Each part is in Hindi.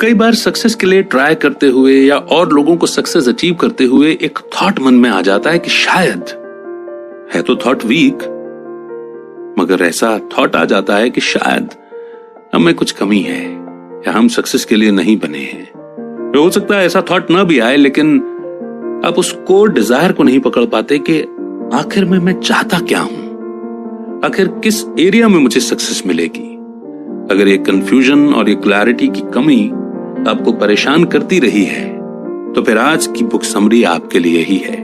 कई बार सक्सेस के लिए ट्राई करते हुए या और लोगों को सक्सेस अचीव करते हुए एक थॉट मन में आ जाता है कि शायद, है तो थॉट वीक, मगर ऐसा थॉट आ जाता है कि शायद हमें कुछ कमी है या हम सक्सेस के लिए नहीं बने हैं। हो सकता है ऐसा थॉट ना भी आए, लेकिन आप उस कोर डिजायर को नहीं पकड़ पाते कि आखिर में मैं चाहता क्या हूं, आखिर किस एरिया में मुझे सक्सेस मिलेगी। अगर ये कंफ्यूजन और ये क्लैरिटी की कमी आपको परेशान करती रही है तो फिर आज की बुक समरी आपके लिए ही है।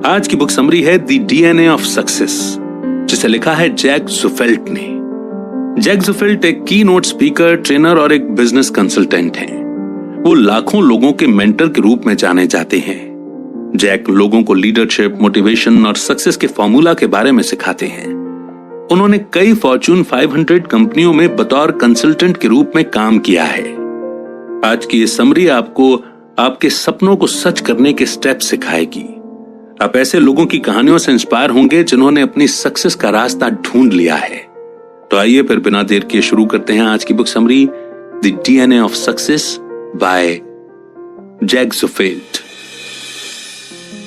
आज की बुक समरी है द डीएनए ऑफ सक्सेस, जिसे लिखा है जैक ज़ुफेल्ट ने। जैक ज़ुफेल्ट एक की नोट स्पीकर, ट्रेनर और एक बिजनेस कंसल्टेंट हैं। वो लाखों लोगों के मेंटर के रूप में जाने जाते हैं। जैक लोगों को लीडरशिप, मोटिवेशन और सक्सेस के फॉर्मूला के बारे में सिखाते हैं। उन्होंने कई फॉर्च्यून 500 कंपनियों में बतौर कंसल्टेंट के रूप में काम किया है। आज की ये समरी आपको आपके सपनों को सच करने के स्टेप सिखाएगी। आप ऐसे लोगों की कहानियों से इंस्पायर होंगे जिन्होंने अपनी सक्सेस का रास्ता ढूंढ लिया है। तो आइए फिर बिना देर किए शुरू करते हैं आज की book summary the DNA of success by Jack Zufelt.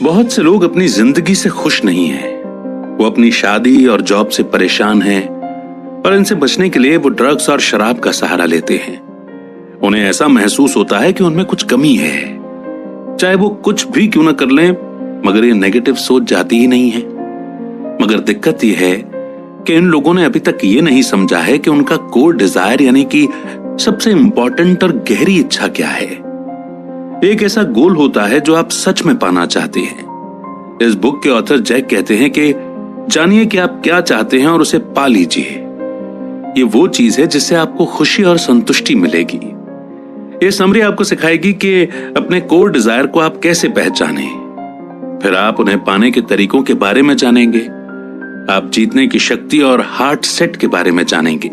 बहुत से लोग अपनी जिंदगी से खुश नहीं हैं। वो अपनी शादी और जॉब से परेशान हैं और इनसे बचने के लिए वो ड्रग्स और शराब का सहारा लेते हैं। उन्हें ऐसा महसूस होता है कि उनमें कुछ कमी है। चाहे वो कुछ भी क्यों ना कर लें, मगर ये नेगेटिव सोच जाती ही नहीं है। मगर दिक्कत ये है कि इन लोगों ने अभी तक ये नहीं समझा है कि उनका कोर डिजायर यानी कि सबसे इंपॉर्टेंट और गहरी इच्छा क्या है। एक ऐसा गोल होता है जो आप सच में पाना चाहते हैं। इस बुक के ऑथर जैक कहते हैं कि जानिए कि आप क्या चाहते हैं और उसे पा लीजिए। ये वो चीज है जिससे आपको खुशी और संतुष्टि मिलेगी। ये समरी आपको सिखाएगी कि अपने कोर डिजायर को आप कैसे पहचानें। फिर आप उन्हें पाने के तरीकों के बारे में जानेंगे। आप जीतने की शक्ति और हार्ट सेट के बारे में जानेंगे।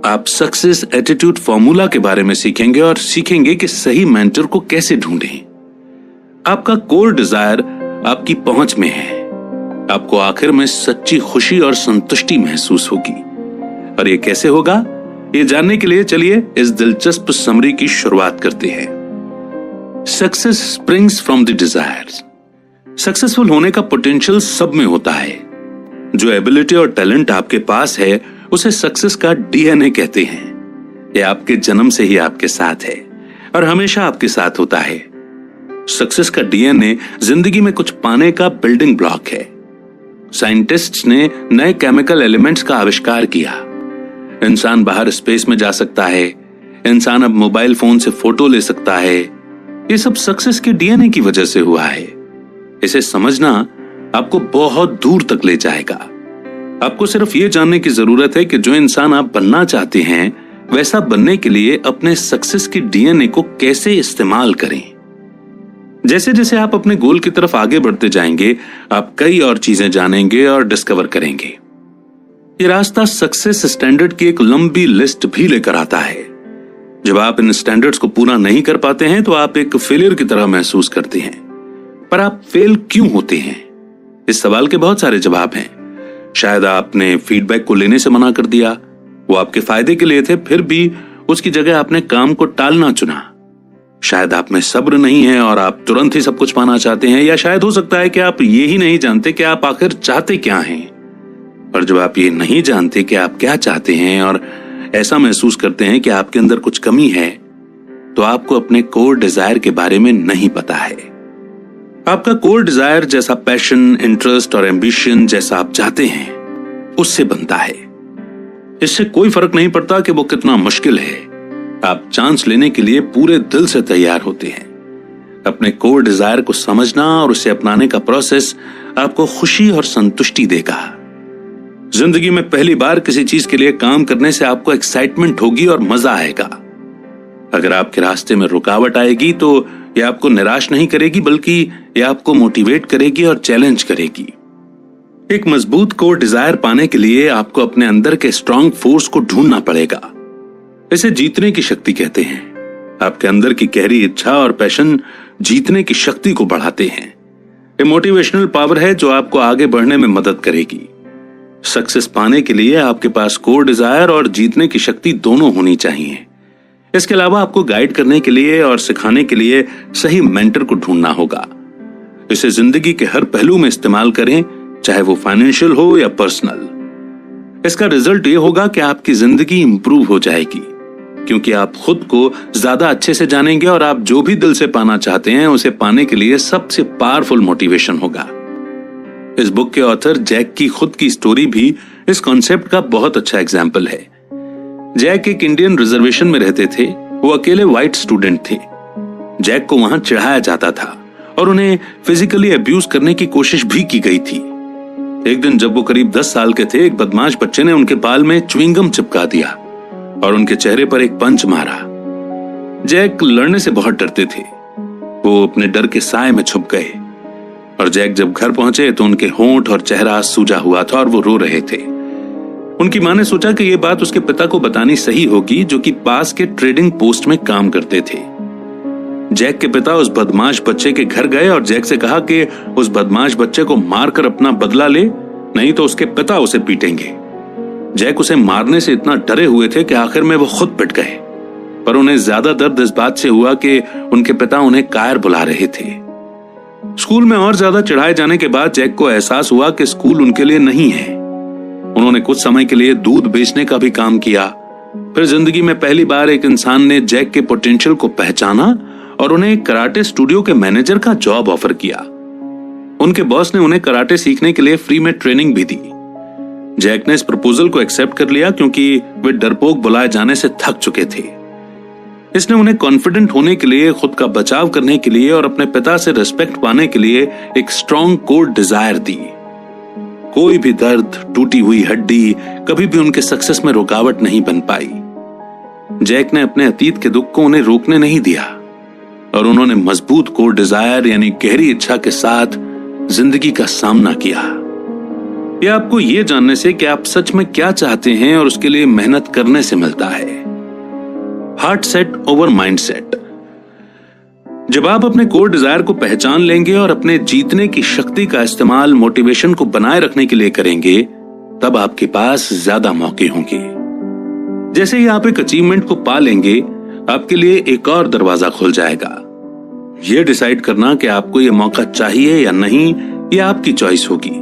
आप सक्सेस एटीट्यूड फॉर्मूला के बारे में सीखेंगे और सीखेंगे कि सही मेंटर को कैसे ढूंढें। आपका कोर डिजायर आपकी पहुंच में है। आपको आखिर में सच्ची खुशी और संतुष्टि महसूस होगी। और ये कैसे होगा, ये जानने के लिए चलिए इस दिलचस्प समरी की शुरुआत करते हैं। Success springs from the desires. Successful होने का पोटेंशियल सब में होता है। जो एबिलिटी और टैलेंट आपके पास है उसे सक्सेस का डीएनए कहते हैं। ये आपके जन्म से ही आपके साथ है और हमेशा आपके साथ होता है। सक्सेस का डीएनए जिंदगी में कुछ पाने का बिल्डिंग ब्लॉक है। साइंटिस्ट्स ने नए केमिकल एलिमेंट्स का आविष्कार किया। इंसान बाहर स्पेस में जा सकता है। इंसान अब मोबाइल फोन से फोटो ले सकता है। ये सब सक्सेस के डीएनए की वजह से हुआ है। इसे समझना आपको बहुत दूर तक ले जाएगा। आपको सिर्फ ये जानने की जरूरत है कि जो इंसान आप बनना चाहते हैं वैसा बनने के लिए अपने सक्सेस के डीएनए को कैसे इस्तेमाल करें। जैसे जैसे आप अपने गोल की तरफ आगे बढ़ते जाएंगे, आप कई और चीजें जानेंगे और डिस्कवर करेंगे। ये रास्ता सक्सेस स्टैंडर्ड की एक लंबी लिस्ट भी लेकर आता है। जब आप इन स्टैंडर्ड्स को पूरा नहीं कर पाते हैं तो आप एक फेलियर की तरह महसूस करते हैं। पर आप फेल क्यों होते हैं? इस सवाल के बहुत सारे जवाब हैं। शायद आपने फीडबैक को लेने से मना कर दिया। वो आपके फायदे के लिए थे, फिर भी उसकी जगह आपने काम को टालना चुना। शायद आप में सब्र नहीं है और आप तुरंत ही सब कुछ पाना चाहते हैं। या शायद हो सकता है कि आप ये ही नहीं जानते कि आप आखिर चाहते क्या हैं। और जब आप ये नहीं जानते कि आप क्या चाहते हैं और ऐसा महसूस करते हैं कि आपके अंदर कुछ कमी है, तो आपको अपने कोर डिजायर के बारे में नहीं पता है। आपका कोर डिजायर जैसा पैशन, इंटरेस्ट और एम्बिशन जैसा आप चाहते हैं उससे बनता है। इससे कोई फर्क नहीं पड़ता कि वो कितना मुश्किल है। आप चांस लेने के लिए पूरे दिल से तैयार होते हैं। अपने कोर डिजायर को समझना और उसे अपनाने का प्रोसेस आपको खुशी और संतुष्टि देगा। जिंदगी में पहली बार किसी चीज के लिए काम करने से आपको एक्साइटमेंट होगी और मजा आएगा। अगर आपके रास्ते में रुकावट आएगी तो यह आपको निराश नहीं करेगी, बल्कि यह आपको मोटिवेट करेगी और चैलेंज करेगी। एक मजबूत कोर डिजायर पाने के लिए आपको अपने अंदर के स्ट्रांग फोर्स को ढूंढना पड़ेगा। इसे जीतने की शक्ति कहते हैं। आपके अंदर की गहरी इच्छा और पैशन जीतने की शक्ति को बढ़ाते हैं। ये मोटिवेशनल पावर है जो आपको आगे बढ़ने में मदद करेगी। सक्सेस पाने के लिए आपके पास कोर डिजायर और जीतने की शक्ति दोनों होनी चाहिए। इसके अलावा आपको गाइड करने के लिए और सिखाने के लिए सही मेंटर को ढूंढना होगा। इसे जिंदगी के हर पहलू में इस्तेमाल करें, चाहे वो फाइनेंशियल हो या पर्सनल। इसका रिजल्ट ये होगा कि आपकी जिंदगी इंप्रूव हो जाएगी, क्योंकि आप खुद को ज्यादा अच्छे से जानेंगे और आप जो भी दिल से पाना चाहते हैं उसे पाने के लिए सबसे पावरफुल मोटिवेशन होगा। इस बुक के ऑथर जैक की खुद की स्टोरी भी इस कॉन्सेप्ट का बहुत अच्छा एग्जाम्पल है। जैक एक इंडियन रिजर्वेशन में रहते थे। वो अकेले व्हाइट स्टूडेंट थे। जैक को वहां चढ़ाया जाता था और उन्हें फिजिकली अब्यूज करने की कोशिश भी की गई थी। एक दिन जब वो करीब 10 साल के थे, एक बदमाश बच्चे ने उनके बाल में च्युइंगम चिपका दिया और उनके चेहरे पर एक पंच मारा। जैक लड़ने से बहुत डरते थे। वो अपने डर के साए में छुप गए और जैक जब घर पहुंचे तो उनके होंठ और चेहरा सूजा हुआ था और वो रो रहे थे। उनकी मां ने सोचा कि यह बात उसके पिता को बतानी सही होगी, जो कि पास के ट्रेडिंग पोस्ट में काम करते थे। जैक के पिता उस बदमाश बच्चे के घर गए और जैक से कहा कि उस बदमाश बच्चे को मारकर अपना बदला ले, नहीं तो उसके पिता उसे पीटेंगे। जैक उसे मारने से इतना डरे हुए थे कि आखिर में वो खुद पिट गए, पर उन्हें ज्यादा दर्द इस बात से हुआ कि उनके पिता उन्हें कायर बुला रहे थे। स्कूल में और ज्यादा चढ़ाए जाने के बाद जैक को एहसास हुआ कि स्कूल उनके लिए नहीं है। उन्होंने कुछ समय के लिए दूध बेचने का भी काम किया। फिर जिंदगी में पहली बार एक इंसान ने जैक के पोटेंशियल को पहचाना और उन्हें एक कराटे स्टूडियो के मैनेजर का जॉब ऑफर किया। उनके बॉस ने उन्हें कराटे सीखने के लिए फ्री में ट्रेनिंग भी दी। जैक ने इस प्रपोजल को एक्सेप्ट कर लिया क्योंकि वे डरपोक बुलाए जाने से थक चुके थे। इसने उन्हें कॉन्फिडेंट होने के लिए, खुद का बचाव करने के लिए और अपने पिता से रिस्पेक्ट पाने के लिए एक स्ट्रॉन्ग कोर डिजायर दी। कोई भी दर्द, टूटी हुई हड्डी कभी भी उनके सक्सेस में रुकावट नहीं बन पाई। जैक ने अपने अतीत के दुख को उन्हें रोकने नहीं दिया और उन्होंने मजबूत कोर डिजायर यानी गहरी इच्छा के साथ जिंदगी का सामना किया। यह आपको यह जानने से कि आप सच में क्या चाहते हैं और उसके लिए मेहनत करने से मिलता है। Heart set over mind set. जब आप अपने कोर डिजायर को पहचान लेंगे और अपने जीतने की शक्ति का इस्तेमाल मोटिवेशन को बनाए रखने के लिए करेंगे, तब आपके पास ज्यादा मौके होंगे। जैसे ही आप एक अचीवमेंट को पा लेंगे, आपके लिए एक और दरवाजा खुल जाएगा। यह डिसाइड करना कि आपको यह मौका चाहिए या नहीं, यह आपकी चॉइस होगी।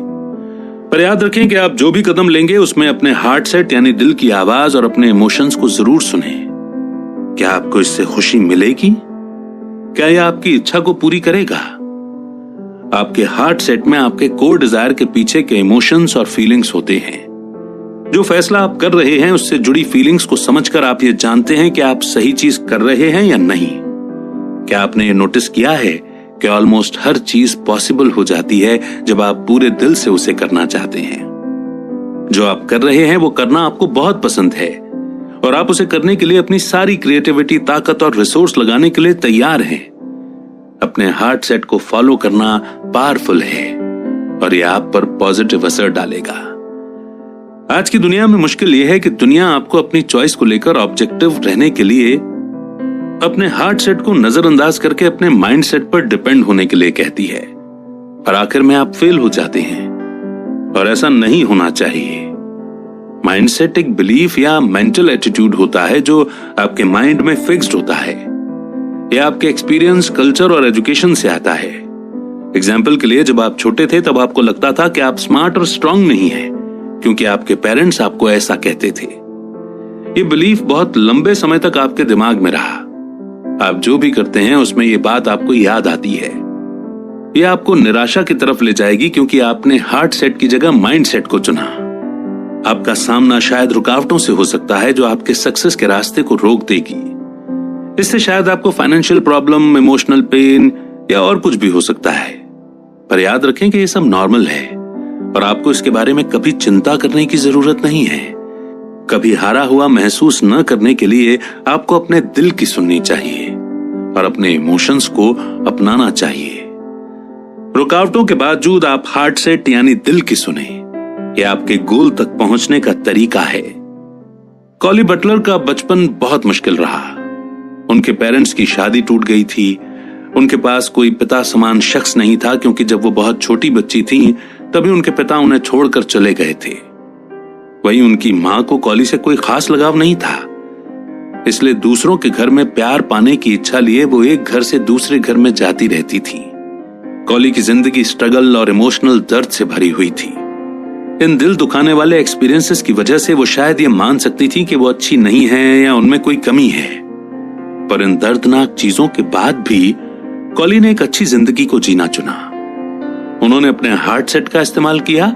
पर याद रखें कि आप जो भी कदम लेंगे उसमें अपने हार्ट सेट यानी दिल की आवाज और अपने इमोशंस को जरूर सुने। क्या आपको इससे खुशी मिलेगी? क्या यह आपकी इच्छा को पूरी करेगा? आपके हार्ट सेट में आपके कोर डिजायर के पीछे के इमोशंस और फीलिंग्स होते हैं। जो फैसला आप कर रहे हैं उससे जुड़ी फीलिंग्स को समझकर आप ये जानते हैं कि आप सही चीज कर रहे हैं या नहीं। क्या आपने ये नोटिस किया है कि ऑलमोस्ट हर चीज पॉसिबल हो जाती है जब आप पूरे दिल से उसे करना चाहते हैं। जो आप कर रहे हैं वो करना आपको बहुत पसंद है और आप उसे करने के लिए अपनी सारी क्रिएटिविटी, ताकत और रिसोर्स लगाने के लिए तैयार हैं। अपने हार्ट सेट को फॉलो करना पावरफुल है और यह आप पर पॉजिटिव असर डालेगा। आज की दुनिया में मुश्किल यह है कि दुनिया आपको अपनी चॉइस को लेकर ऑब्जेक्टिव रहने के लिए अपने हार्ट सेट को नजरअंदाज करके अपने माइंड सेट पर डिपेंड होने के लिए कहती है, और आखिर में आप फेल हो जाते हैं। और ऐसा नहीं होना चाहिए। माइंडसेट एक बिलीफ या मेंटल एटीट्यूड होता है जो आपके माइंड में फिक्स्ड होता है। यह आपके एक्सपीरियंस, कल्चर और एजुकेशन से आता है। एग्जाम्पल के लिए, जब आप छोटे थे तब आपको लगता था कि आप स्मार्ट और स्ट्रांग नहीं हैं, क्योंकि आपके पेरेंट्स आपको ऐसा कहते थे। ये बिलीफ बहुत लंबे समय तक आपके दिमाग में रहा। आप जो भी करते हैं उसमें ये बात आपको याद आती है। यह आपको निराशा की तरफ ले जाएगी क्योंकि आपने हार्ट सेट की जगह माइंड सेट को चुना। आपका सामना शायद रुकावटों से हो सकता है जो आपके सक्सेस के रास्ते को रोक देगी। इससे शायद आपको फाइनेंशियल प्रॉब्लम, इमोशनल पेन या और कुछ भी हो सकता है। पर याद रखें कि ये सब नॉर्मल है और आपको इसके बारे में कभी चिंता करने की जरूरत नहीं है। कभी हारा हुआ महसूस न करने के लिए आपको अपने दिल की सुननी चाहिए और अपने इमोशंस को अपनाना चाहिए। रुकावटों के बावजूद आप हार्ट सेट यानी दिल की सुने। यह आपके गोल तक पहुंचने का तरीका है। कॉली बटलर का बचपन बहुत मुश्किल रहा। उनके पेरेंट्स की शादी टूट गई थी। उनके पास कोई पिता समान शख्स नहीं था क्योंकि जब वो बहुत छोटी बच्ची थी तभी उनके पिता उन्हें छोड़कर चले गए थे। वहीं उनकी मां को कॉली से कोई खास लगाव नहीं था। इसलिए दूसरों के घर में प्यार पाने की इच्छा लिए वो एक घर से दूसरे घर में जाती रहती थी। कॉली की जिंदगी स्ट्रगल और इमोशनल दर्द से भरी हुई थी। इन दिल दुखाने वाले एक्सपीरियंसेस की वजह से वो शायद ये मान सकती थी कि वो अच्छी नहीं है या उनमें कोई कमी है, पर इन दर्दनाक चीजों के बाद भी कॉली ने एक अच्छी जिंदगी को जीना चुना। उन्होंने अपने हार्ट सेट का इस्तेमाल किया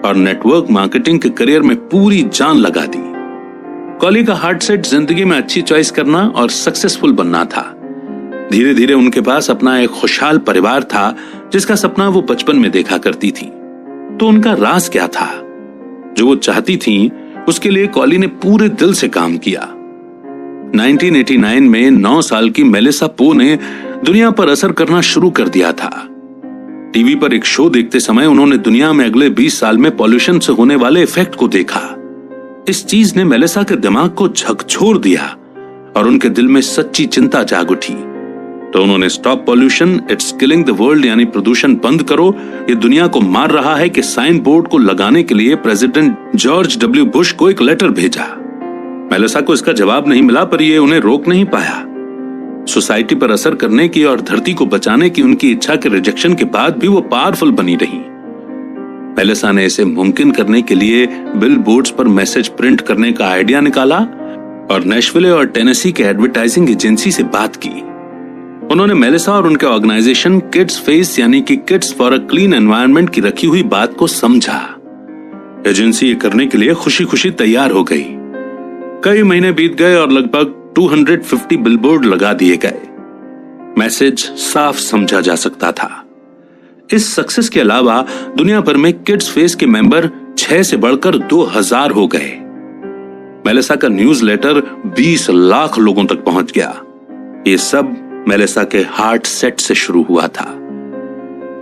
और नेटवर्क मार्केटिंग के करियर में पूरी जान लगा दी। कॉली का हार्ट सेट जिंदगी में अच्छी चॉइस करना और सक्सेसफुल बनना था। धीरे धीरे उनके पास अपना एक खुशहाल परिवार था जिसका सपना वो बचपन में देखा करती थी। तो उनका राज क्या था? जो वो चाहती थी उसके लिए कॉली ने पूरे दिल से काम किया। 1989 में 9 साल की मेलिसा पो ने दुनिया पर असर करना शुरू कर दिया था। टीवी पर एक शो देखते समय उन्होंने दुनिया में अगले 20 साल में पॉल्यूशन से होने वाले इफेक्ट को देखा। इस चीज ने मेलिसा के दिमाग को झकझोर दिया और उनके दिल में सच्ची चिंता जाग उठी। तो उन्होंने stop pollution, it's killing the world यानी प्रदूषण बंद करो, ये दुनिया को मार रहा है कि साइन बोर्ड को लगाने के लिए प्रेसिडेंट जॉर्ज डब्ल्यू बुश को एक लेटर भेजा। मेलिसा को इसका जवाब नहीं मिला, पर यह उन्हें रोक नहीं पाया। सोसाइटी पर असर करने की और धरती को बचाने की उनकी इच्छा के रिजेक्शन के बाद भी वो पावरफुल बनी रही। मेलिसा ने इसे मुमकिन करने के लिए बिल बोर्ड्स पर मैसेज प्रिंट करने का आइडिया निकाला और नेशविले और टेनेसी के एडवर्टाइजिंग एजेंसी से बात की। उन्होंने मेलिसा और उनके ऑर्गेनाइजेशन किड्स फेस यानी कि kids for a clean environment की रखी हुई बात को समझा। एजेंसी ये करने के लिए खुशी खुशी तैयार हो गई। कई महीने बीत गए और लगभग 250 बिलबोर्ड लगा दिए गए। मैसेज साफ समझा जा सकता था। इस सक्सेस के अलावा दुनिया भर में किड्स फेस के मेंबर 6 से बढ़कर 2000 हो गए। मेलिसा का न्यूज़लेटर 20 लाख लोगों तक पहुंच गया। ये सब मेलिसा के हार्ट सेट से शुरू हुआ था।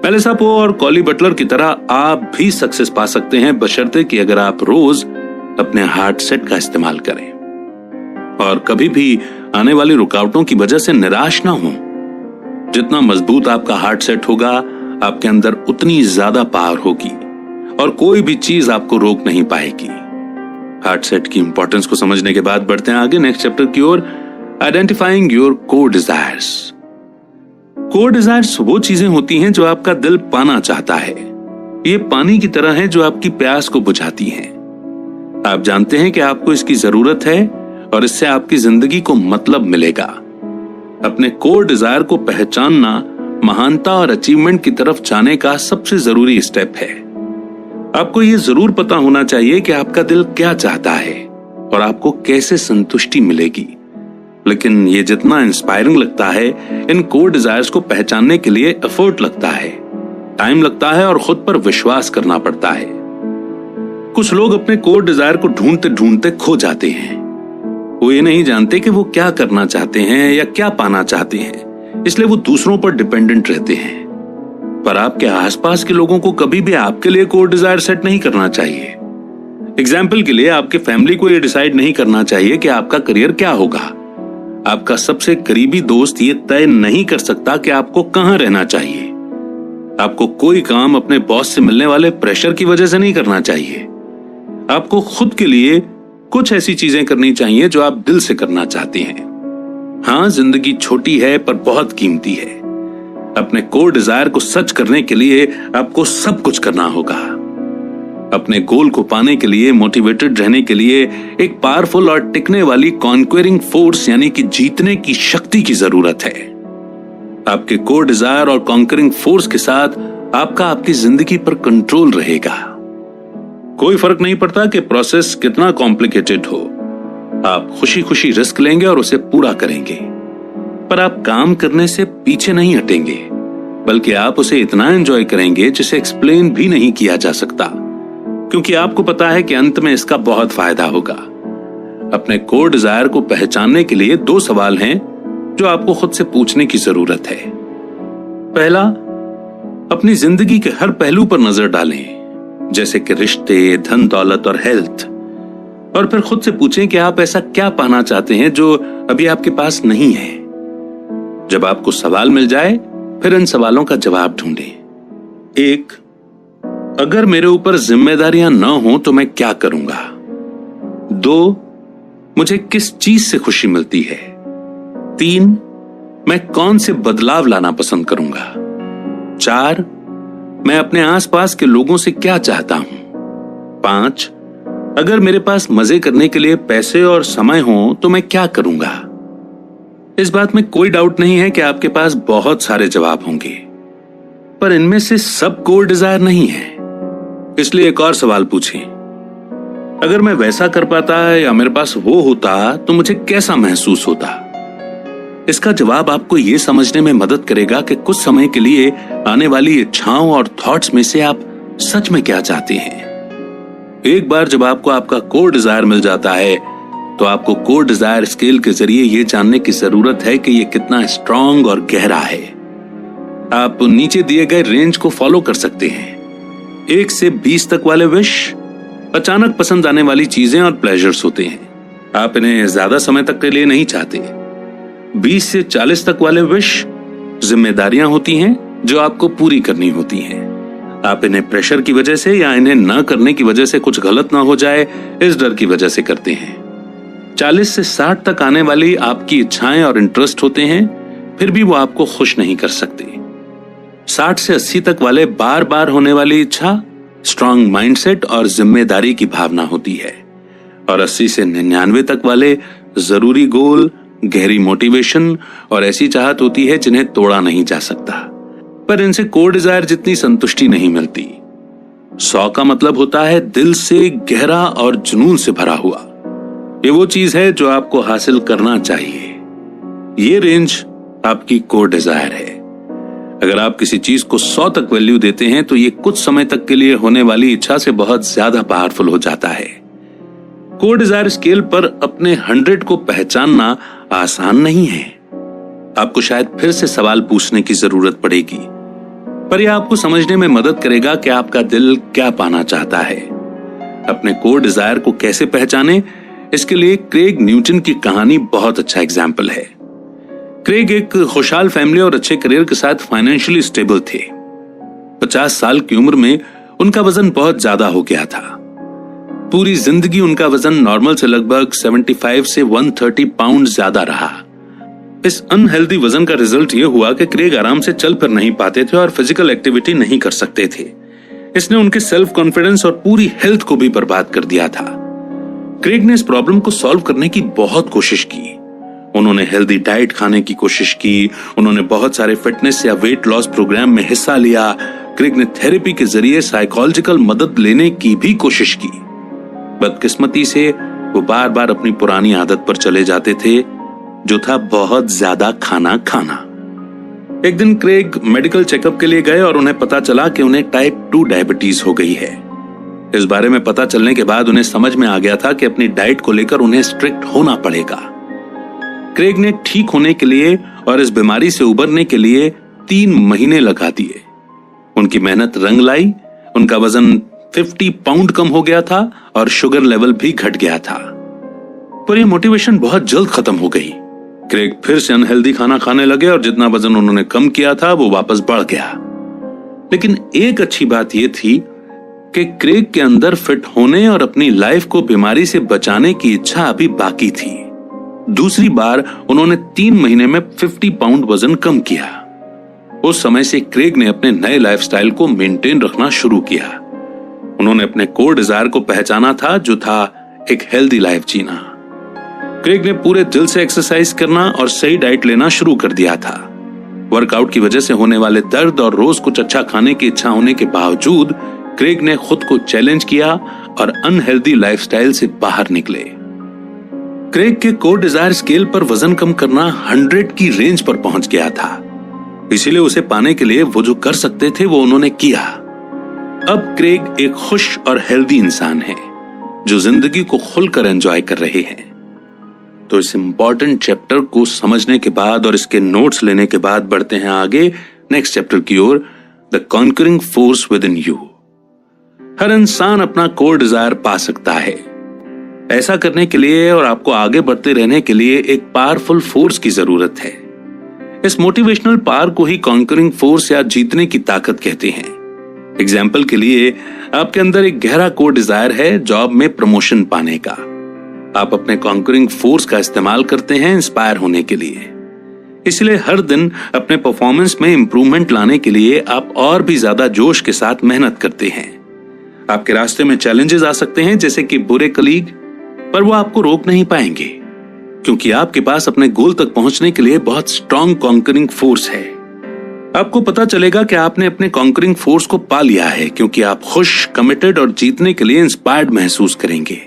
मेलिसा पो और कॉली बटलर की तरह आप भी सक्सेस पा सकते हैं, बशर्ते कि अगर आप रोज अपने हार्ट सेट का इस्तेमाल करें और कभी भी आने वाली रुकावटों की वजह से निराश ना हो। जितना मजबूत आपका हार्ट सेट होगा, आपके अंदर उतनी ज्यादा पावर होगी और कोई भी चीज आपको रोक नहीं पाएगी। हार्ट सेट की इंपॉर्टेंस को समझने के बाद बढ़ते हैं आगे नेक्स्ट चैप्टर की ओर, identifying your core desires. Core desires वो चीजें होती हैं जो आपका दिल पाना चाहता है। ये पानी की तरह है जो आपकी प्यास को बुझाती हैं। आप जानते हैं कि आपको इसकी जरूरत है और इससे आपकी जिंदगी को मतलब मिलेगा। अपने कोर डिजायर को पहचानना महानता और अचीवमेंट की तरफ जाने का सबसे जरूरी स्टेप है। आपको यह जरूर पता होना चाहिए कि आपका दिल क्या चाहता है और आपको कैसे संतुष्टि मिलेगी। लेकिन ये जितना इंस्पायरिंग लगता है, इन कोर डिजायर्स को पहचानने के लिए एफर्ट लगता है, टाइम लगता है और खुद पर विश्वास करना पड़ता है। कुछ लोग अपने कोर डिजायर को ढूंढते ढूंढते खो जाते हैं। वो ये नहीं जानते कि वो क्या करना चाहते हैं या क्या पाना चाहते हैं, इसलिए वो दूसरों पर डिपेंडेंट रहते हैं। पर आपके आसपास के लोगों को कभी भी आपके लिए कोर डिजायर सेट नहीं करना चाहिए। एग्जाम्पल के लिए आपके फैमिली को यह डिसाइड नहीं करना चाहिए कि आपका करियर क्या होगा। आपका सबसे करीबी दोस्त ये तय नहीं कर सकता कि आपको कहां रहना चाहिए। आपको कोई काम अपने बॉस से मिलने वाले प्रेशर की वजह से नहीं करना चाहिए। आपको खुद के लिए कुछ ऐसी चीजें करनी चाहिए जो आप दिल से करना चाहते हैं। हां, जिंदगी छोटी है पर बहुत कीमती है। अपने कोर डिजायर को सच करने के लिए आपको सब कुछ करना होगा। अपने गोल को पाने के लिए, मोटिवेटेड रहने के लिए एक पावरफुल और टिकने वाली कॉन्क्वेरिंग फोर्स यानी कि जीतने की शक्ति की जरूरत है। आपके कोर डिजायर और कॉन्करिंग फोर्स के साथ आपका आपकी जिंदगी पर कंट्रोल रहेगा। कोई फर्क नहीं पड़ता कि प्रोसेस कितना कॉम्प्लिकेटेड हो, आप खुशी खुशी रिस्क लेंगे और उसे पूरा करेंगे। पर आप काम करने से पीछे नहीं हटेंगे, बल्कि आप उसे इतना एंजॉय करेंगे जिसे एक्सप्लेन भी नहीं किया जा सकता, क्योंकि आपको पता है कि अंत में इसका बहुत फायदा होगा। अपने कोर डिजायर को पहचानने के लिए 2 सवाल हैं जो आपको खुद से पूछने की जरूरत है। पहला, अपनी जिंदगी के हर पहलू पर नजर डालें, जैसे कि रिश्ते, धन दौलत और हेल्थ, और फिर खुद से पूछें कि आप ऐसा क्या पाना चाहते हैं जो अभी आपके पास नहीं है। जब आपको सवाल मिल जाए, फिर इन सवालों का जवाब ढूंढें। 1, अगर मेरे ऊपर जिम्मेदारियां न हो तो मैं क्या करूंगा। 2, मुझे किस चीज से खुशी मिलती है। 3, मैं कौन से बदलाव लाना पसंद करूंगा। 4, मैं अपने आसपास के लोगों से क्या चाहता हूं। 5, अगर मेरे पास मजे करने के लिए पैसे और समय हो तो मैं क्या करूंगा। इस बात में कोई डाउट नहीं है कि आपके पास बहुत सारे जवाब होंगे, पर इनमें से सब कोर डिजायर नहीं है। इसलिए एक और सवाल पूछें, अगर मैं वैसा कर पाता या मेरे पास वो होता तो मुझे कैसा महसूस होता। इसका जवाब आपको यह समझने में मदद करेगा कि कुछ समय के लिए आने वाली इच्छाओं और थॉट्स में से आप सच में क्या चाहते हैं। एक बार जब आपको आपका कोर डिजायर मिल जाता है तो आपको कोर डिजायर स्केल के जरिए यह जानने की जरूरत है कि यह कितना स्ट्रांग और गहरा है। आप नीचे दिए गए रेंज को फॉलो कर सकते हैं। 1 से 20 तक वाले विश अचानक पसंद आने वाली चीजें और प्लेजर्स होते हैं, आप इन्हें ज्यादा समय तक के लिए नहीं चाहते। 20 से 40 तक वाले विश जिम्मेदारियां होती हैं जो आपको पूरी करनी होती हैं, आप इन्हें प्रेशर की वजह से या इन्हें न करने की वजह से कुछ गलत ना हो जाए इस डर की वजह से करते हैं। 40 से 60 तक आने वाली आपकी इच्छाएं और इंटरेस्ट होते हैं, फिर भी वो आपको खुश नहीं कर सकते। 60 से 80 तक वाले बार बार होने वाली इच्छा, स्ट्रांग माइंडसेट और जिम्मेदारी की भावना होती है। और 80 से 99 तक वाले जरूरी गोल, गहरी मोटिवेशन और ऐसी चाहत होती है जिन्हें तोड़ा नहीं जा सकता, पर इनसे कोर डिजायर जितनी संतुष्टि नहीं मिलती। 100 का मतलब होता है दिल से गहरा और जुनून से भरा हुआ। ये वो चीज है जो आपको हासिल करना चाहिए। ये रेंज आपकी कोर डिजायर है। अगर आप किसी चीज को 100 तक वैल्यू देते हैं तो ये कुछ समय तक के लिए होने वाली इच्छा से बहुत ज्यादा पावरफुल हो जाता है। कोर डिजायर स्केल पर अपने 100 को पहचानना आसान नहीं है। आपको शायद फिर से सवाल पूछने की जरूरत पड़ेगी, पर यह आपको समझने में मदद करेगा कि आपका दिल क्या पाना चाहता है। अपने कोर डिजायर को कैसे पहचाने, इसके लिए क्रेग न्यूटन की कहानी बहुत अच्छा एग्जाम्पल है। क्रेग एक खुशहाल फैमिली और अच्छे करियर के साथ फाइनेंशियली स्टेबल थे। 50 साल की उम्र में उनका वजन बहुत ज्यादा हो गया था। पूरी जिंदगी उनका वजन नॉर्मल से लगभग 75 से 130 पाउंड ज्यादा रहा। इस अनहेल्दी वजन का रिजल्ट यह हुआ कि क्रेग आराम से चल फिर नहीं पाते थे और फिजिकल एक्टिविटी नहीं कर सकते थे। इसने उनके सेल्फ कॉन्फिडेंस और पूरी हेल्थ को भी बर्बाद कर दिया था। क्रेग ने इस प्रॉब्लम को सॉल्व करने की बहुत कोशिश की। उन्होंने हेल्दी डाइट खाने की कोशिश की, उन्होंने बहुत सारे फिटनेस या वेट लॉस प्रोग्राम में हिस्सा लिया। क्रेग ने थेरेपी के जरिए साइकोलॉजिकल मदद लेने की भी कोशिश की। बदकिस्मती से वो बार बार अपनी पुरानी आदत पर चले जाते थे, जो था बहुत ज्यादा खाना खाना। एक दिन क्रेग मेडिकल चेकअप के लिए गए और उन्हें पता चला कि उन्हें टाइप 2 डायबिटीज हो गई है। इस बारे में पता चलने के बाद उन्हें समझ में आ गया था कि अपनी डाइट को लेकर उन्हें स्ट्रिक्ट होना पड़ेगा। क्रेग ने ठीक होने के लिए और इस बीमारी से उबरने के लिए 3 महीने लगा दिए। उनकी मेहनत रंग लाई, उनका वजन 50 पाउंड कम हो गया था और शुगर लेवल भी घट गया था। पर यह मोटिवेशन बहुत जल्द खत्म हो गई। क्रेग फिर से अनहेल्दी खाना खाने लगे और जितना वजन उन्होंने कम किया था वो वापस बढ़ गया। लेकिन एक अच्छी बात यह थी कि क्रेग के अंदर फिट होने और अपनी लाइफ को बीमारी से बचाने की इच्छा अभी बाकी थी। दूसरी बार उन्होंने 3 महीने में 50 पाउंड वजन कम किया। उस समय से क्रेग ने अपने नए लाइफस्टाइल को मेंटेन रखना शुरू किया। उन्होंने अपने कोर डिजायर को पहचाना था, जो था एक हेल्दी लाइफ जीना। क्रेग ने पूरे दिल से एक्सरसाइज करना और सही डाइट लेना शुरू कर दिया था। वर्कआउट की वजह से होने वाले दर्द और रोज कुछ अच्छा खाने की इच्छा होने के बावजूद क्रेग ने खुद को चैलेंज किया और अनहेल्दी लाइफस्टाइल से बाहर निकले। क्रेग के कोर डिजायर स्केल पर वजन कम करना 100 की रेंज पर पहुंच गया था। इसीलिए उसे पाने के लिए वो जो कर सकते थे वो उन्होंने किया। अब क्रेग एक खुश और हेल्दी इंसान है जो जिंदगी को खुलकर एंजॉय कर रहे हैं। तो इस इंपॉर्टेंट चैप्टर को समझने के बाद और इसके नोट्स लेने के बाद बढ़ते हैं आगे नेक्स्ट चैप्टर की ओर, the conquering force within you. हर इंसान अपना कोर डिजायर पा सकता है। ऐसा करने के लिए और आपको आगे बढ़ते रहने के लिए एक पावरफुल फोर्स की जरूरत है। इस मोटिवेशनल पावर को ही कॉन्करिंग फोर्स या जीतने की ताकत कहते हैं। एग्जाम्पल के लिए आपके अंदर एक गहरा कोर डिजायर है जॉब में प्रमोशन पाने का। आप अपने कॉन्करिंग फोर्स का इस्तेमाल करते हैं इंस्पायर होने के लिए। इसलिए हर दिन अपने परफॉर्मेंस में इंप्रूवमेंट लाने के लिए आप और भी ज्यादा जोश के साथ मेहनत करते हैं। आपके रास्ते में चैलेंजेस आ सकते हैं, जैसे कि बुरे कलीग, पर वो आपको रोक नहीं पाएंगे, क्योंकि आपके पास अपने गोल तक पहुंचने के लिए बहुत स्ट्रॉन्ग कॉन्करिंग फोर्स है। आपको पता चलेगा कि आपने अपने कॉन्करिंग फोर्स को पा लिया है, क्योंकि आप खुश, कमिटेड और जीतने के लिए इंस्पायर्ड महसूस करेंगे।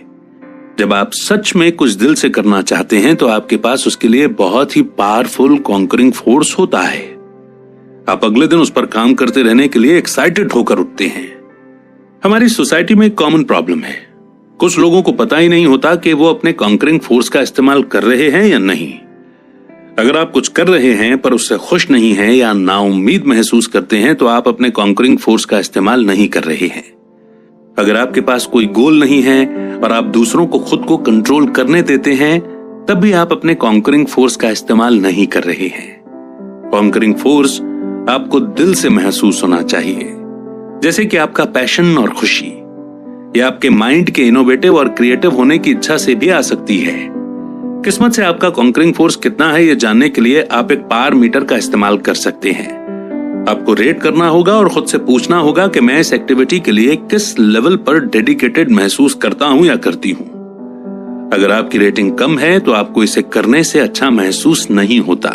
जब आप सच में कुछ दिल से करना चाहते हैं तो आपके पास उसके लिए बहुत ही पावरफुल कॉन्करिंग फोर्स होता है। आप अगले दिन उस पर काम करते रहने के लिए एक्साइटेड होकर उठते हैं। हमारी सोसाइटी में एक कॉमन प्रॉब्लम है, कुछ लोगों को पता ही नहीं होता कि वो अपने कॉन्करिंग फोर्स का इस्तेमाल कर रहे हैं या नहीं। अगर आप कुछ कर रहे हैं पर उससे खुश नहीं हैं या नाउम्मीद महसूस करते हैं तो आप अपने कॉन्करिंग फोर्स का इस्तेमाल नहीं कर रहे हैं। अगर आपके पास कोई गोल नहीं है और आप दूसरों को खुद को कंट्रोल करने देते हैं, तब भी आप अपने कॉन्करिंग फोर्स का इस्तेमाल नहीं कर रहे हैं। कॉन्करिंग फोर्स आपको दिल से महसूस होना चाहिए, जैसे कि आपका पैशन और खुशी। यह आपके माइंड के इनोवेटिव और क्रिएटिव होने की इच्छा से भी आ सकती है। किस्मत से आपका कॉन्करिंग फोर्स कितना है यह जानने के लिए आप एक पावर मीटर का इस्तेमाल कर सकते हैं। आपको रेट करना होगा और खुद से पूछना होगा कि मैं इस एक्टिविटी के लिए किस लेवल पर डेडिकेटेड महसूस करता हूं या करती हूं। अगर आपकी रेटिंग कम है तो आपको इसे करने से अच्छा महसूस नहीं होता,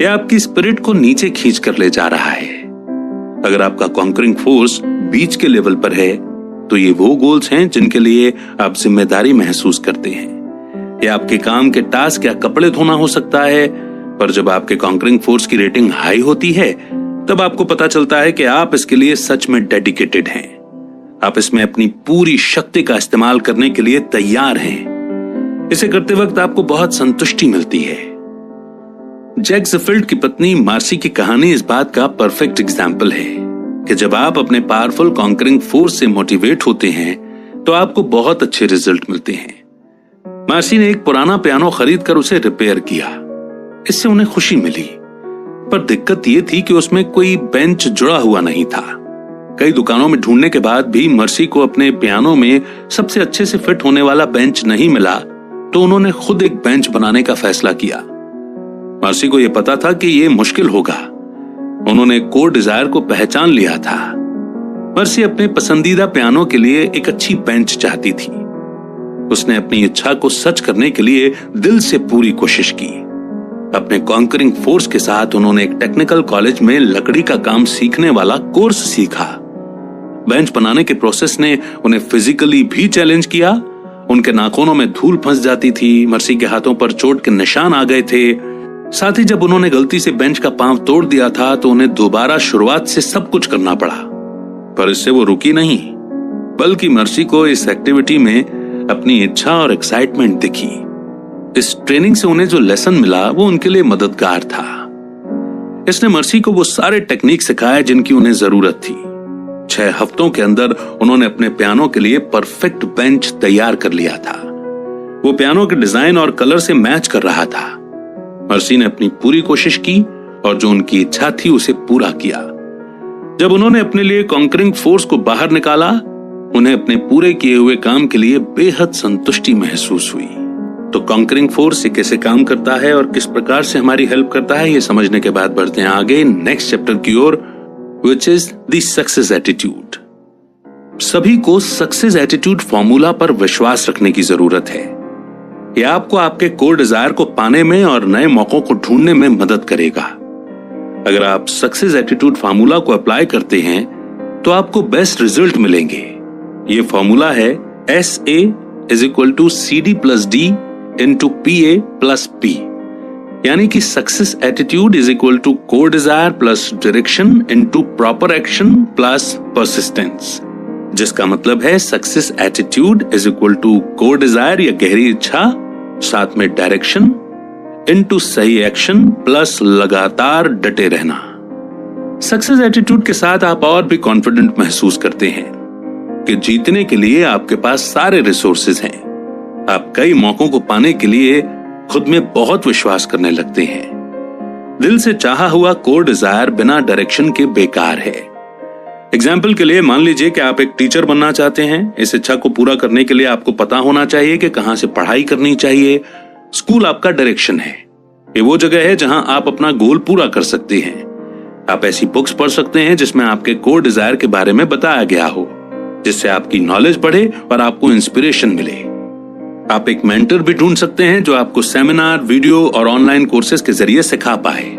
यह आपकी स्पिरिट को नीचे खींच कर ले जा रहा है। अगर आपका कॉन्करिंग फोर्स बीच के लेवल पर है तो ये वो गोल्स हैं जिनके लिए आप जिम्मेदारी महसूस करते हैं। यह आपके काम के टास्क या कपड़े धोना हो सकता है, पर जब आपके कॉन्करिंग फोर्स की रेटिंग हाई होती है तब आपको पता चलता है कि आप इसके लिए सच में डेडिकेटेड हैं। आप इसमें अपनी पूरी शक्ति का इस्तेमाल करने के लिए तैयार हैं। इसे करते वक्त आपको बहुत संतुष्टि मिलती है। जैक ज़ेफिल्ड की पत्नी मार्सी की कहानी इस बात का परफेक्ट एग्जाम्पल है कि जब आप अपने पावरफुल कॉन्करिंग फोर्स से मोटिवेट होते हैं तो आपको बहुत अच्छे रिजल्ट मिलते हैं। मार्सी ने एक पुराना पियानो खरीद कर उसे रिपेयर किया। इससे उन्हें खुशी मिली, पर दिक्कत यह थी कि उसमें कोई बेंच जुड़ा हुआ नहीं था। कई दुकानों में ढूंढने के बाद भी मर्सी को अपने पियानो में सबसे अच्छे से फिट होने वाला बेंच नहीं मिला, तो उन्होंने खुद एक बेंच बनाने का फैसला किया। मर्सी को यह पता था कि यह मुश्किल होगा। उन्होंने कोर डिजायर को पहचान लिया था। मर्सी अपने पसंदीदा पियानो के लिए एक अच्छी बेंच चाहती थी। उसने अपनी इच्छा को सच करने के लिए दिल से पूरी कोशिश की। अपने कॉन्करिंग फोर्स के साथ उन्होंने एक टेक्निकल कॉलेज में लकड़ी का काम सीखने वाला कोर्स सीखा। बेंच बनाने के प्रोसेस ने उन्हें फिजिकली भी चैलेंज किया। उनके नाखूनों में धूल फंस जाती थी, मर्सी के हाथों पर चोट के निशान आ गए थे। साथ ही जब उन्होंने गलती से बेंच का पांव तोड़ दिया था तो उन्हें दोबारा शुरुआत से सब कुछ करना पड़ा। पर इससे वो रुकी नहीं, बल्कि मर्सी को इस एक्टिविटी में अपनी इच्छा और एक्साइटमेंट दिखी। इस ट्रेनिंग से उन्हें जो लेसन मिला वो उनके लिए मददगार था। इसने मर्सी को वो सारे टेक्निक सिखाए जिनकी उन्हें जरूरत थी। 6 हफ्तों के अंदर उन्होंने अपने पियानो के लिए परफेक्ट बेंच तैयार कर लिया था। वो पियानो के डिजाइन और कलर से मैच कर रहा था। मर्सी ने अपनी पूरी कोशिश की और जो उनकी इच्छा थी उसे पूरा किया। जब उन्होंने अपने लिए कॉन्करिंग फोर्स को बाहर निकाला, उन्हें अपने पूरे किए हुए काम के लिए बेहद संतुष्टि महसूस हुई। तो कॉन्करिंग फोर्स कैसे काम करता है और किस प्रकार से हमारी हेल्प करता है, ये समझने के बाद बढ़ते हैं आगे नेक्स्ट चैप्टर की ओर, which is the success attitude. सभी को सक्सेस एटीट्यूड फॉर्मूला पर विश्वास रखने की जरूरत है। यह आपको आपके कोर डिजायर को पाने में और नए मौकों को ढूंढने में मदद करेगा। अगर आप सक्सेस एटीट्यूड फॉर्मूला को अप्लाई करते हैं तो आपको बेस्ट रिजल्ट मिलेंगे। ये फॉर्मूला है SA = CD+D × PA+P, यानी कि success attitude = core desire plus direction × proper action plus persistence, जिसका मतलब है सक्सेस एटीट्यूड = कोर डिजायर या गहरी इच्छा, साथ में डायरेक्शन × सही एक्शन प्लस लगातार डटे रहना। सक्सेस एटीट्यूड के साथ आप और भी कॉन्फिडेंट महसूस करते हैं कि जीतने के लिए आपके पास सारे रिसोर्सेज हैं। आप कई मौकों को पाने के लिए खुद में बहुत विश्वास करने लगते हैं। दिल से चाहा हुआ कोर डिजायर बिना डायरेक्शन के बेकार है। एग्जाम्पल के लिए मान लीजिए कि आप एक टीचर बनना चाहते हैं। इस इच्छा को पूरा करने के लिए आपको पता होना चाहिए कि कहां से पढ़ाई करनी चाहिए। स्कूल आपका डायरेक्शन है। ये वो जगह है जहां आप अपना गोल पूरा कर सकते हैं। आप ऐसी बुक्स पढ़ सकते हैं जिसमें आपके कोर डिजायर के बारे में बताया गया हो, जिससे आपकी नॉलेज बढ़े और आपको इंस्पिरेशन मिले। आप एक मेंटर भी ढूंढ सकते हैं जो आपको सेमिनार, वीडियो और ऑनलाइन कोर्सेज के जरिए सिखा पाए।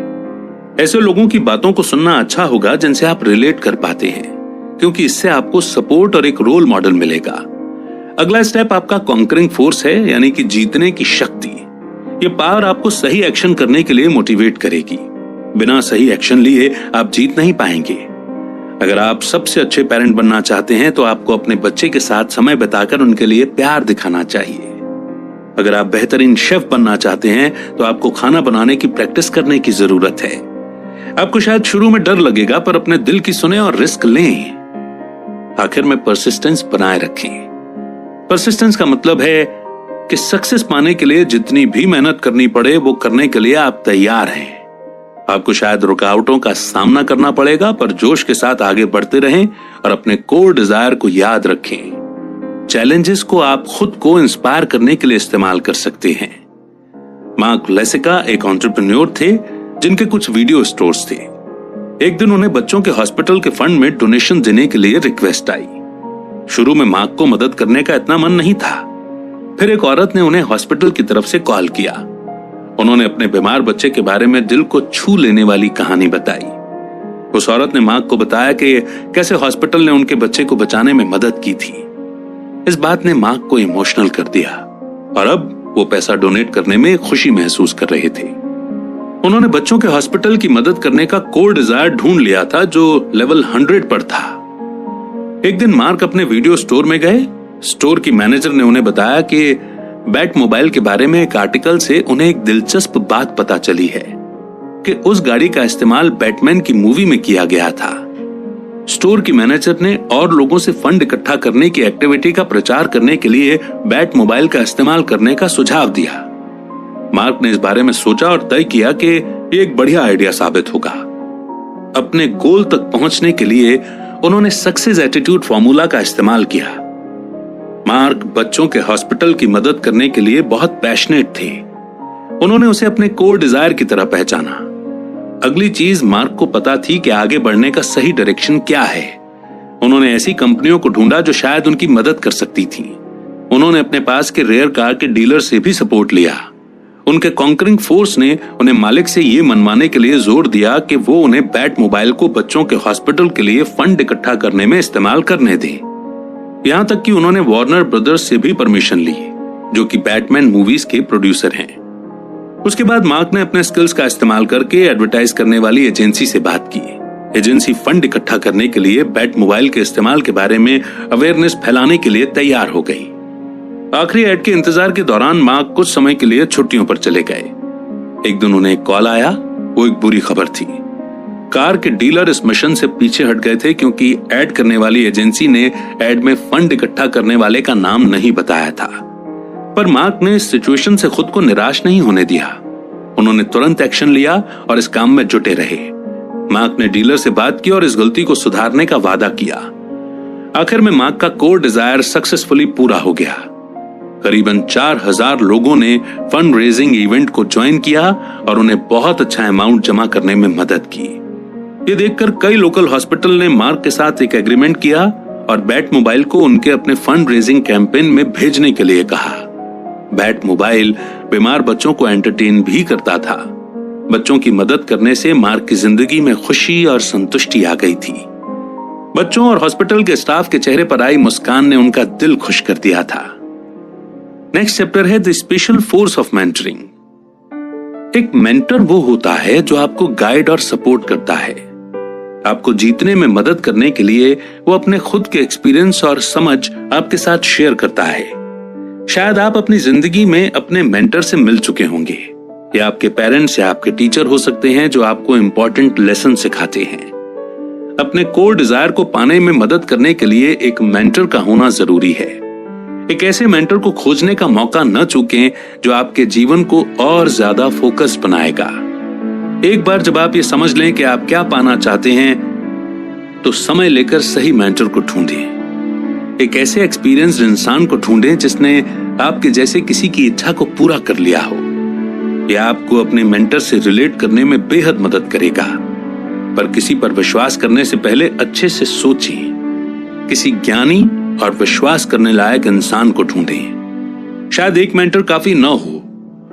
ऐसे लोगों की बातों को सुनना अच्छा होगा जिनसे आप रिलेट कर पाते हैं, क्योंकि इससे आपको सपोर्ट और एक रोल मॉडल मिलेगा। अगला स्टेप आपका कॉन्करिंग फोर्स है, यानी कि जीतने की शक्ति। ये पावर आपको सही एक्शन करने के लिए मोटिवेट करेगी। बिना सही एक्शन लिए आप जीत नहीं पाएंगे। अगर आप सबसे अच्छे पेरेंट बनना चाहते हैं तो आपको अपने बच्चे के साथ समय बिताकर उनके लिए प्यार दिखाना चाहिए। अगर आप बेहतरीन शेफ बनना चाहते हैं तो आपको खाना बनाने की प्रैक्टिस करने की जरूरत है। आपको शायद शुरू में डर लगेगा, पर अपने दिल की सुने और रिस्क लें। आखिर में परसिस्टेंस बनाए रखें। परसिस्टेंस का मतलब है कि सक्सेस पाने के लिए जितनी भी मेहनत करनी पड़े वो करने के लिए आप तैयार हैं। आपको शायद रुकावटों का सामना करना पड़ेगा, पर जोश के साथ आगे बढ़ते रहें और अपने कोर डिजायर को याद रखें। चैलेंजेस को आप खुद को इंस्पायर करने के लिए इस्तेमाल कर सकते हैं। मार्क लेसिका एक एंटरप्रेन्योर थे जिनके कुछ वीडियो स्टोर्स थे। एक दिन उन्हें बच्चों के हॉस्पिटल के फंड में डोनेशन देने के लिए रिक्वेस्ट आई। शुरू में मार्क को मदद करने का इतना मन नहीं था। फिर एक औरत ने उन्हें हॉस्पिटल की तरफ से कॉल किया। उन्होंने अपने बीमार बच्चे के बारे में दिल को छू लेने वाली कहानी बताई। उस औरत ने मार्क को बताया कि कैसे हॉस्पिटल ने उनके बच्चे को बचाने में मदद की थी। इस बात ने मार्क को इमोशनल कर दिया और अब वो पैसा डोनेट करने में खुशी महसूस कर रहे थे। उन्होंने बच्चों के हॉस्पिटल की मदद करने का कोर डिजायर ढूंढ लिया था जो लेवल 100 पर था। एक दिन मार्क अपने वीडियो स्टोर में गए। स्टोर की मैनेजर ने उन्हें बताया कि बैट मोबाइल के बारे में एक आर्टिकल से उन्हें एक दिलचस्प बात पता चली है कि उस गाड़ी का इस्तेमाल बैटमैन की मूवी में किया गया था। स्टोर की मैनेजर ने और लोगों से फंड इकट्ठा करने की एक्टिविटी का प्रचार करने के लिए बैट मोबाइल का इस्तेमाल करने का सुझाव दिया। मार्क ने इस बारे में सोचा और तय किया कि ये एक बढ़िया आइडिया साबित होगा। अपने गोल तक पहुंचने के लिए उन्होंने सक्सेस एटीट्यूड फॉर्मूला का इस्तेमाल किया। मार्क बच्चों के हॉस्पिटल की मदद करने के लिए बहुत पैशनेट थे। उन्होंने उसे अपने कोर डिजायर की तरह पहचाना। अगली चीज मार्क को पता थी कि आगे बढ़ने का सही डायरेक्शन क्या है। उन्होंने ऐसी कंपनियों को ढूंढा जो शायद उनकी मदद कर सकती थी। उन्होंने अपने पास के रेयर कार के डीलर से भी सपोर्ट लिया। उनके कॉन्करिंग फोर्स ने उन्हें मालिक से यह मनवाने के लिए जोर दिया कि वो उन्हें बैट मोबाइल को बच्चों के हॉस्पिटल के लिए फंड इकट्ठा करने में इस्तेमाल करने दें। यहां तक कि उन्होंने वार्नर ब्रदर्स से भी परमिशन ली, जो कि बैटमैन मूवीज के प्रोड्यूसर हैं। उसके बाद मार्क ने अपने स्किल्स का इस्तेमाल करके एडवर्टाइज करने वाली एजेंसी से बात की। एजेंसी फंड इकट्ठा करने के लिए बैट मोबाइल के इस्तेमाल के बारे में अवेयरनेस फैलाने के लिए तैयार हो गई। आखिरी एड के इंतजार के दौरान मार्क कुछ समय के लिए छुट्टियों पर चले गए। एक दिन उन्हें एक कॉल आया। वो एक बुरी खबर थी। कार के डीलर इस मिशन से पीछे हट गए थे क्योंकि ऐड करने वाली एजेंसी ने ऐड में फंड इकट्ठा करने वाले का नाम नहीं बताया था। पर मार्क ने इस सिचुएशन से खुद को निराश नहीं होने दिया। उन्होंने तुरंत एक्शन लिया और इस काम में जुटे रहे। मार्क ने डीलर से बात की और इस गलती को सुधारने का वादा किया। आखिर में मार्क का कोर डिजायर सक्सेसफुली पूरा हो गया। करीबन 4000 लोगों ने फंड रेजिंग इवेंट को ज्वाइन किया और उन्हें बहुत अच्छा अमाउंट जमा करने में मदद की। ये देखकर कई लोकल हॉस्पिटल ने मार्क के साथ एक एग्रीमेंट किया और बैट मोबाइल को उनके अपने फंड रेजिंग कैंपेन में भेजने के लिए कहा। बैट मोबाइल बीमार बच्चों को एंटरटेन भी करता था। बच्चों की मदद करने से मार्क की जिंदगी में खुशी और संतुष्टि आ गई थी। बच्चों और हॉस्पिटल के स्टाफ के चेहरे पर आई मुस्कान ने उनका दिल खुश कर दिया था। नेक्स्ट चैप्टर है the special force of mentoring. एक मेंटर वो होता है जो आपको गाइड और सपोर्ट करता है। आपको जीतने में मदद करने के लिए वो अपने खुद के एक्सपीरियंस और समझ आपके साथ शेयर करता है। शायद आप अपनी जिंदगी में अपने मेंटर से मिल चुके होंगे, या आपके पेरेंट्स या आपके टीचर हो सकते हैं जो आपको इंपॉर्टेंट लेसन सिखाते हैं। अपने कोर डिजायर को पाने में मदद करने के लिए एक मेंटर का होना जरूरी है। एक ऐसे मेंटर को खोजने का मौका न चूकें जो आपके जीवन को और ज्यादा फोकस बनाएगा। एक बार जब आप ये समझ लें कि आप क्या पाना चाहते हैं, तो समय लेकर सही मेंटर को ढूंढें। एक ऐसे एक्सपीरियंस्ड इंसान को ढूंढें जिसने आपके जैसे किसी की इच्छा को पूरा कर लिया हो। यह आपको अपने मेंटर से रिलेट करने में बेहद मदद करेगा। पर किसी पर विश्वास करने से पहले अच्छे से सोचें। किसी ज्ञानी और विश्वास करने लायक इंसान को ढूंढें। शायद एक मेंटर काफी न हो।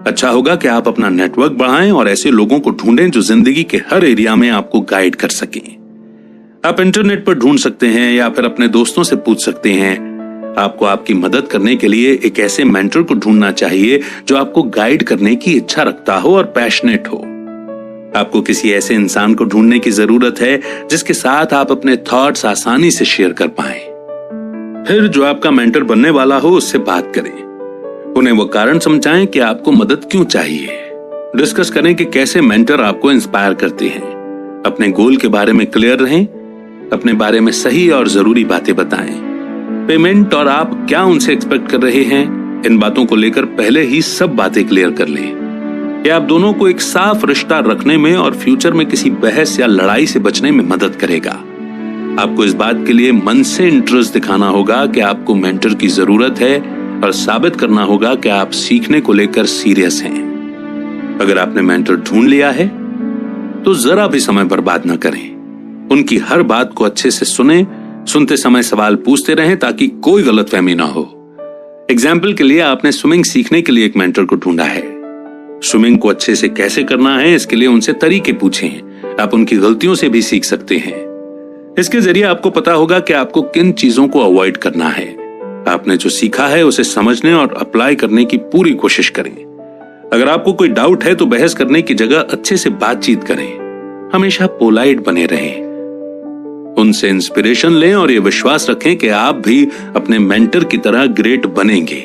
अच्छा होगा कि आप अपना नेटवर्क बढ़ाएं और ऐसे लोगों को ढूंढें जो जिंदगी के हर एरिया में आपको गाइड कर सकें। आप इंटरनेट पर ढूंढ सकते हैं या फिर अपने दोस्तों से पूछ सकते हैं। आपको आपकी मदद करने के लिए एक ऐसे मेंटर को ढूंढना चाहिए जो आपको गाइड करने की इच्छा रखता हो और पैशनेट हो। आपको किसी ऐसे इंसान को ढूंढने की जरूरत है जिसके साथ आप अपने थॉट्स आसानी से शेयर कर पाएं। फिर जो आपका मेंटर बनने वाला हो उससे बात करें। उन्हें वो कारण समझाएं कि आपको मदद क्यों चाहिए। डिस्कस करें कि कैसे मेंटर आपको इंस्पायर करते हैं। अपने गोल के बारे में क्लियर रहें। अपने बारे में सही और जरूरी बातें बताएं। पेमेंट और आप क्या उनसे एक्सपेक्ट कर रहे हैं, इन बातों को लेकर पहले ही सब बातें क्लियर कर लें। यह आप दोनों को एक साफ रिश्ता रखने में और फ्यूचर में किसी बहस या लड़ाई से बचने में मदद करेगा। आपको इस बात के लिए मन से इंटरेस्ट दिखाना होगा कि आपको मेंटर की जरूरत है और साबित करना होगा कि आप सीखने को लेकर सीरियस हैं। अगर आपने मेंटर ढूंढ लिया है तो जरा भी समय बर्बाद न करें। उनकी हर बात को अच्छे से सुने। सुनते समय सवाल पूछते रहें ताकि कोई गलतफहमी ना हो। एग्जाम्पल के लिए आपने स्विमिंग सीखने के लिए एक मेंटर को ढूंढा है। स्विमिंग को अच्छे से कैसे करना है इसके लिए उनसे तरीके पूछें। आप उनकी गलतियों से भी सीख सकते हैं। इसके जरिए आपको पता होगा कि आपको किन चीजों को अवॉइड करना है। आपने जो सीखा है उसे समझने और अप्लाई करने की पूरी कोशिश करें। अगर आपको कोई डाउट है तो बहस करने की जगह अच्छे से बातचीत करें। हमेशा पोलाइट बने रहें। उनसे इंस्पिरेशन लें और ये विश्वास रखें कि आप भी अपने मेंटर की तरह ग्रेट बनेंगे।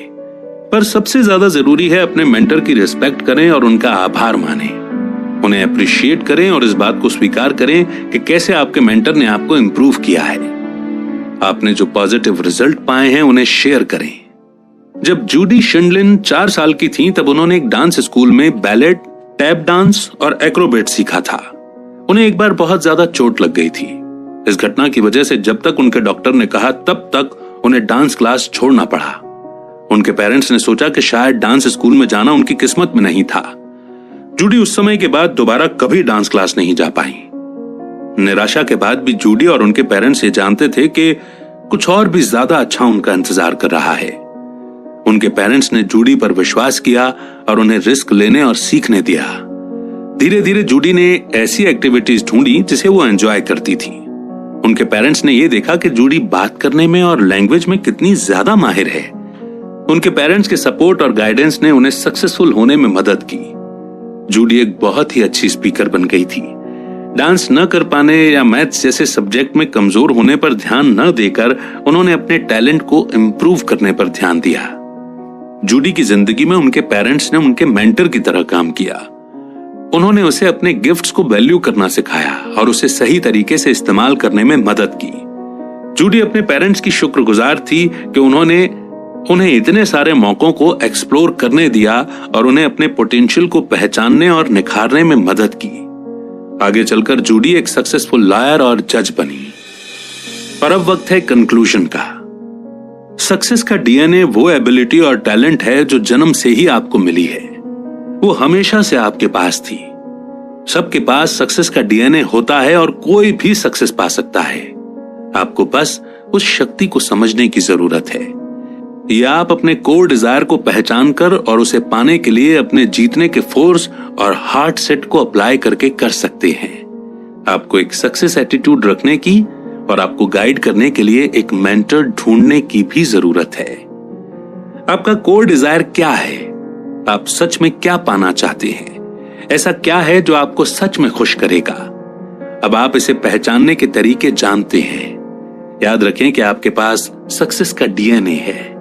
पर सबसे ज्यादा जरूरी है अपने मेंटर की रिस्पेक्ट करें और उनका आभार मानें। उन्हें अप्रिशिएट करें और इस बात को स्वीकार करें कि कैसे आपके मेंटर ने आपको इंप्रूव किया है। आपने जो पॉजिटिव रिजल्ट पाए हैं उन्हें शेयर करें। जब जूडी शिंडलिन 4 साल की थी तब उन्होंने एक डांस स्कूल में बैलेट, टैप डांस और एक्रोबेट सीखा था। उन्हें एक बार बहुत ज्यादा चोट लग गई थी। इस घटना की वजह से जब तक उनके डॉक्टर ने कहा तब तक उन्हें डांस क्लास छोड़ना पड़ा। उनके पेरेंट्स ने सोचा कि शायद डांस स्कूल में जाना उनकी किस्मत में नहीं था। जूडी उस समय के बाद दोबारा कभी डांस क्लास नहीं जा पाई। निराशा के बाद भी जूडी और उनके पेरेंट्स ये जानते थे कि कुछ और भी ज्यादा अच्छा उनका इंतजार कर रहा है। उनके पेरेंट्स ने जूडी पर विश्वास किया और उन्हें रिस्क लेने और सीखने दिया। धीरे धीरे जूडी ने ऐसी एक्टिविटीज ढूंढी जिसे वो एंजॉय करती थी। उनके पेरेंट्स ने यह देखा कि जूडी बात करने में और लैंग्वेज में कितनी ज्यादा माहिर है। उनके पेरेंट्स के सपोर्ट और गाइडेंस ने उन्हें सक्सेसफुल होने में मदद की। जूडी एक बहुत ही अच्छी स्पीकर बन गई थी। डांस न कर पाने या मैथ्स जैसे सब्जेक्ट में कमजोर होने पर ध्यान न देकर उन्होंने अपने टैलेंट को इम्प्रूव करने पर ध्यान दिया। जूडी की जिंदगी में उनके पेरेंट्स ने उनके मेंटर की तरह काम किया। उन्होंने उसे अपने गिफ्ट्स को वैल्यू करना सिखाया और उसे सही तरीके से इस्तेमाल करने में मदद की। जूडी अपने पेरेंट्स की शुक्रगुजार थी कि उन्होंने उन्हें इतने सारे मौकों को एक्सप्लोर करने दिया और उन्हें अपने पोटेंशियल को पहचानने और निखारने में मदद की। आगे चलकर जूडी एक सक्सेसफुल लॉयर और जज बनी। पर अब वक्त है कंक्लूजन का। सक्सेस का डीएनए वो एबिलिटी और टैलेंट है जो जन्म से ही आपको मिली है। वो हमेशा से आपके पास थी। सबके पास सक्सेस का डीएनए होता है और कोई भी सक्सेस पा सकता है। आपको बस उस शक्ति को समझने की जरूरत है। या आप अपने कोर डिजायर को पहचान कर और उसे पाने के लिए अपने जीतने के फोर्स और हार्ट सेट को अप्लाई करके कर सकते हैं। आपको एक सक्सेस एटीट्यूड रखने की और आपको गाइड करने के लिए एक मेंटर ढूंढने की भी जरूरत है। आपका कोर डिजायर क्या है? आप सच में क्या पाना चाहते हैं? ऐसा क्या है जो आपको सच में खुश करेगा? अब आप इसे पहचानने के तरीके जानते हैं। याद रखें कि आपके पास सक्सेस का डीएनए है।